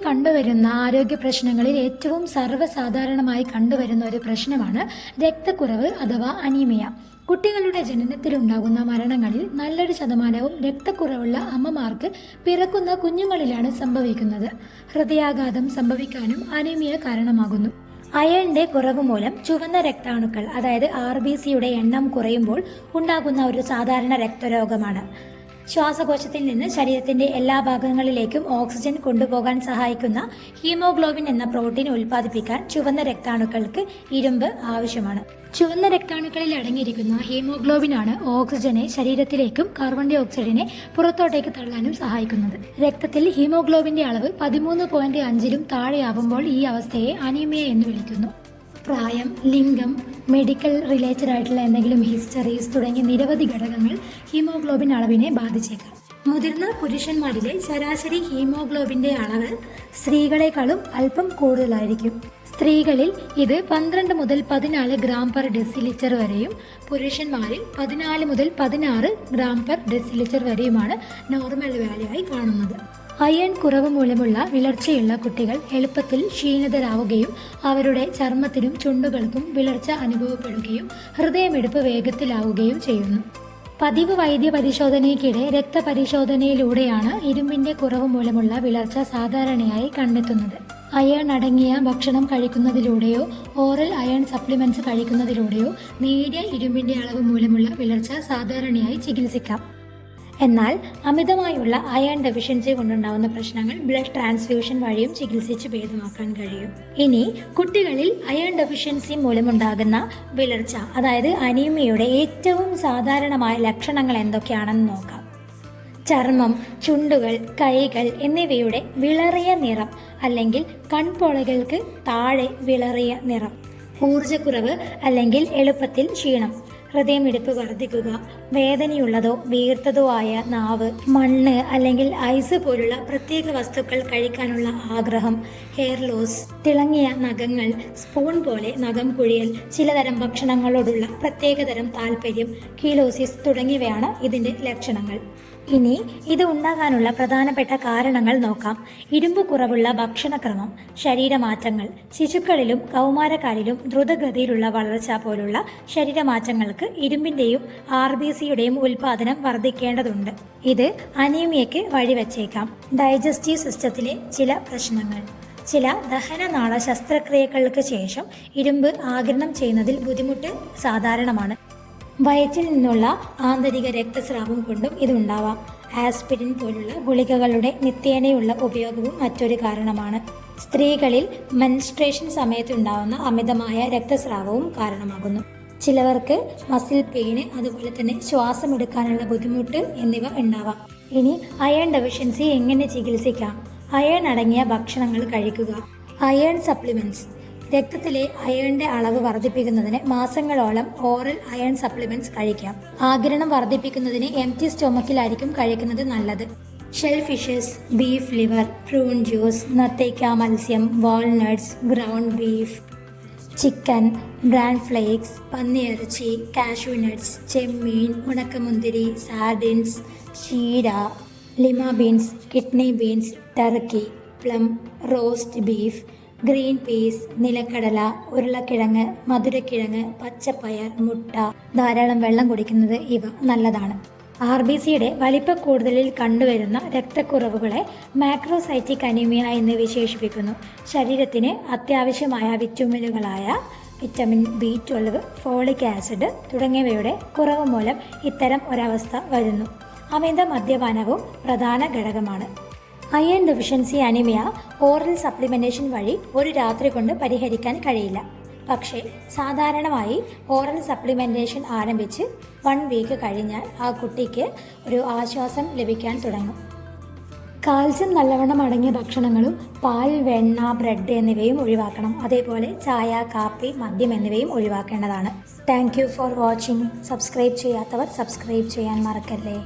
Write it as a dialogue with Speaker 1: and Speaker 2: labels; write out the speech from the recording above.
Speaker 1: കണ്ടുവരുന്ന ആരോഗ്യ പ്രശ്നങ്ങളിൽ ഏറ്റവും സർവ്വസാധാരണമായി കണ്ടുവരുന്ന ഒരു പ്രശ്നമാണ് രക്തക്കുറവ് അഥവാ അനീമിയ. കുട്ടികളുടെ ജനനത്തിലുണ്ടാകുന്ന മരണങ്ങളിൽ നല്ലൊരു ശതമാനവും രക്തക്കുറവുള്ള അമ്മമാർക്ക് പിറക്കുന്ന കുഞ്ഞുങ്ങളിലാണ് സംഭവിക്കുന്നത്. ഹൃദയാഘാതം സംഭവിക്കാനും അനീമിയ കാരണമാകുന്നു. അയണിന്റെ കുറവ് മൂലം ചുവന്ന രക്താണുക്കൾ അതായത് RBCയുടെ എണ്ണം കുറയുമ്പോൾ ഉണ്ടാകുന്ന ഒരു സാധാരണ രക്തരോഗമാണ്. ശ്വാസകോശത്തിൽ നിന്ന് ശരീരത്തിന്റെ എല്ലാ ഭാഗങ്ങളിലേക്കും ഓക്സിജൻ കൊണ്ടുപോകാൻ സഹായിക്കുന്ന ഹീമോഗ്ലോബിൻ എന്ന പ്രോട്ടീൻ ഉൽപ്പാദിപ്പിക്കാൻ ചുവന്ന രക്താണുക്കൾക്ക് ഇരുമ്പ് ആവശ്യമാണ്. ചുവന്ന രക്താണുക്കളിൽ അടങ്ങിയിരിക്കുന്ന ഹീമോഗ്ലോബിനാണ് ഓക്സിജനെ ശരീരത്തിലേക്കും കാർബൺ ഡൈ ഓക്സൈഡിനെ പുറത്തോട്ടേക്ക് തള്ളാനും സഹായിക്കുന്നത്. രക്തത്തിൽ ഹീമോഗ്ലോബിന്റെ അളവ് 13.5-ലും താഴെയാവുമ്പോൾ ഈ അവസ്ഥയെ അനീമിയ എന്ന് വിളിക്കുന്നു. പ്രായം, ലിംഗം, മെഡിക്കൽ റിലേറ്റഡ് ആയിട്ടുള്ള എന്തെങ്കിലും ഹിസ്റ്ററീസ് തുടങ്ങിയ നിരവധി ഘടകങ്ങൾ ഹീമോഗ്ലോബിൻ അളവിനെ ബാധിച്ചേക്കാം. മുതിർന്ന പുരുഷന്മാരിലെ ശരാശരി ഹീമോഗ്ലോബിന്റെ അളവ് സ്ത്രീകളെക്കാളും അല്പം കൂടുതലായിരിക്കും. സ്ത്രീകളിൽ ഇത് 12 മുതൽ 14 ഗ്രാം പെർ ഡെസിലിറ്റർ വരെയും പുരുഷന്മാരിൽ 14 മുതൽ 16 ഗ്രാം പെർ ഡെസിലിറ്റർ വരെയുമാണ് നോർമൽ വാല്യൂ ആയി കാണുന്നത്. അയൺ കുറവ് മൂലമുള്ള വിളർച്ചയുള്ള കുട്ടികൾ എളുപ്പത്തിൽ ക്ഷീണിതരാവുകയും അവരുടെ ചർമ്മത്തിനും ചുണ്ടുകൾക്കും വിളർച്ച അനുഭവപ്പെടുകയും ഹൃദയമിടിപ്പ് വേഗത്തിലാവുകയും ചെയ്യുന്നു. പതിവ് വൈദ്യ പരിശോധനയ്ക്കിടെ രക്തപരിശോധനയിലൂടെയാണ് ഇരുമ്പിന്റെ കുറവ് മൂലമുള്ള വിളർച്ച സാധാരണയായി കണ്ടെത്തുന്നത്. അയൺ അടങ്ങിയ ഭക്ഷണം കഴിക്കുന്നതിലൂടെയോ ഓറൽ അയൺ സപ്ലിമെന്റ്സ് കഴിക്കുന്നതിലൂടെയോ നേരിയ ഇരുമ്പിന്റെ അളവ് മൂലമുള്ള വിളർച്ച സാധാരണയായി ചികിത്സിക്കാം. എന്നാൽ അമിതമായുള്ള അയൺ ഡെഫിഷ്യൻസി കൊണ്ടുണ്ടാകുന്ന പ്രശ്നങ്ങൾ ബ്ലഡ് ട്രാൻസ്ഫ്യൂഷൻ വഴിയും ചികിത്സിച്ച് ഭേദമാക്കാൻ കഴിയും. ഇനി കുട്ടികളിൽ അയൺ ഡെഫിഷ്യൻസി മൂലമുണ്ടാകുന്ന വിളർച്ച അതായത് അനീമിയയുടെ ഏറ്റവും സാധാരണമായ ലക്ഷണങ്ങൾ എന്തൊക്കെയാണെന്ന് നോക്കാം. ചർമ്മം, ചുണ്ടുകൾ, കൈകൾ എന്നിവയുടെ വിളറിയ നിറം അല്ലെങ്കിൽ കൺപോളകൾക്ക് താഴെ വിളറിയ നിറം, ഊർജ്ജക്കുറവ് അല്ലെങ്കിൽ എളുപ്പത്തിൽ ക്ഷീണം, ഹൃദയമിടിപ്പ് വർദ്ധിക്കുക, വേദനയുള്ളതോ വീർത്തതോ ആയ നാവ്, മണ്ണ് അല്ലെങ്കിൽ ഐസ് പോലുള്ള പ്രത്യേക വസ്തുക്കൾ കഴിക്കാനുള്ള ആഗ്രഹം, ഹെയർ ലോസ്, തിളങ്ങിയ നഖങ്ങൾ, സ്പൂൺ പോലെ നഖം കുഴിയൽ, ചിലതരം ഭക്ഷണങ്ങളോടുള്ള പ്രത്യേകതരം താല്പര്യം, കീലോസിസ് തുടങ്ങിയവയാണ് ഇതിൻ്റെ ലക്ഷണങ്ങൾ. ഇനി ഇത് ഉണ്ടാകാനുള്ള പ്രധാനപ്പെട്ട കാരണങ്ങൾ നോക്കാം. ഇരുമ്പ് കുറവുള്ള ഭക്ഷണക്രമം, ശരീരമാറ്റങ്ങൾ, ശിശുക്കളിലും കൗമാരക്കാരിലും ദ്രുതഗതിയിലുള്ള വളർച്ച പോലുള്ള ശരീരമാറ്റങ്ങൾക്ക് ഇരുമ്പിൻ്റെയും RBCയുടെയും ഉൽപ്പാദനം വർദ്ധിക്കേണ്ടതുണ്ട്. ഇത് അനീമിയയ്ക്ക് വഴിവെച്ചേക്കാം. ഡൈജസ്റ്റീവ് സിസ്റ്റത്തിലെ ചില പ്രശ്നങ്ങൾ. ചില ദഹനനാള ശസ്ത്രക്രിയകൾക്ക് ശേഷം ഇരുമ്പ് ആഗിരണം ചെയ്യുന്നതിൽ ബുദ്ധിമുട്ട് സാധാരണമാണ്. വയറ്റിൽ നിന്നുള്ള ആന്തരിക രക്തസ്രാവം കൊണ്ടും ഇതുണ്ടാവാം. ആസ്പിരിൻ പോലുള്ള ഗുളികകളുടെ നിത്യേനയുള്ള ഉപയോഗവും മറ്റൊരു കാരണമാണ്. സ്ത്രീകളിൽ മെൻസ്ട്രേഷൻ സമയത്തുണ്ടാവുന്ന അമിതമായ രക്തസ്രാവവും കാരണമാകുന്നു. ചിലവർക്ക് മസിൽ പെയിന്, അതുപോലെ തന്നെ ശ്വാസമെടുക്കാനുള്ള ബുദ്ധിമുട്ട് എന്നിവ ഉണ്ടാവാം. ഇനി അയൺ ഡെഫിഷ്യൻസി എങ്ങനെ ചികിത്സിക്കാം? അയൺ അടങ്ങിയ ഭക്ഷണങ്ങൾ കഴിക്കുക. Iron supplements. രക്തത്തിലെ അയണിന്റെ അളവ് വർദ്ധിപ്പിക്കുന്നതിന് മാസങ്ങളോളം ഓറൽ അയൺ സപ്ലിമെന്റ്സ് കഴിക്കാം. ആഗിരണം വർദ്ധിപ്പിക്കുന്നതിന് എംപ്റ്റി സ്റ്റൊമക്കിലായിരിക്കും കഴിക്കുന്നത് നല്ലത്. Shell fishes, beef liver, prune juice, നത്തേക്ക മത്സ്യം, walnuts, ground beef, chicken, bran flakes, പന്നിയിറച്ചി, കാഷ്യൂ നട്ട്സ്, ചെമ്മീൻ, ഉണക്കമുന്തിരി, സാർഡിൻസ്, ഷീര, lima beans, kidney beans, turkey, plum, roast beef, green peas, നിലക്കടല, ഉരുളക്കിഴങ്ങ്, മധുരക്കിഴങ്ങ്, പച്ചപ്പയർ, മുട്ട, ധാരാളം വെള്ളം കുടിക്കുന്നത് ഇവ നല്ലതാണ്. RBCയുടെ വലിപ്പക്കൂടുതലിൽ കണ്ടുവരുന്ന രക്തക്കുറവുകളെ മാക്രോസൈറ്റിക് അനീമിയ എന്ന് വിശേഷിപ്പിക്കുന്നു. ശരീരത്തിന് അത്യാവശ്യമായ വിറ്റമിനുകളായ വിറ്റമിൻ B12, ഫോളിക് ആസിഡ് തുടങ്ങിയവയുടെ കുറവ് മൂലം ഇത്തരം ഒരവസ്ഥ വരുന്നു. അമിത മദ്യപാനവും പ്രധാന ഘടകമാണ്. Iron deficiency anaemia oral supplementation വഴി ഒരു രാത്രി കൊണ്ട് പരിഹരിക്കാൻ കഴിയില്ല. പക്ഷേ സാധാരണമായി ഓറൽ സപ്ലിമെന്റേഷൻ ആരംഭിച്ച് 1 വീക്ക് കഴിഞ്ഞാൽ ആ കുട്ടിക്ക് ഒരു ആശ്വാസം ലഭിക്കാൻ തുടങ്ങും. കാൽസ്യം നല്ലവണ്ണം അടങ്ങിയ ഭക്ഷണങ്ങളും പാൽ, വെണ്ണ, ബ്രെഡ് എന്നിവയും ഒഴിവാക്കണം. അതേപോലെ ചായ, കാപ്പി, മദ്യം എന്നിവയും ഒഴിവാക്കേണ്ടതാണ്. Thank you for watching. Subscribe ചെയ്യാത്തവർ സബ്സ്ക്രൈബ് ചെയ്യാൻ മറക്കല്ലേ.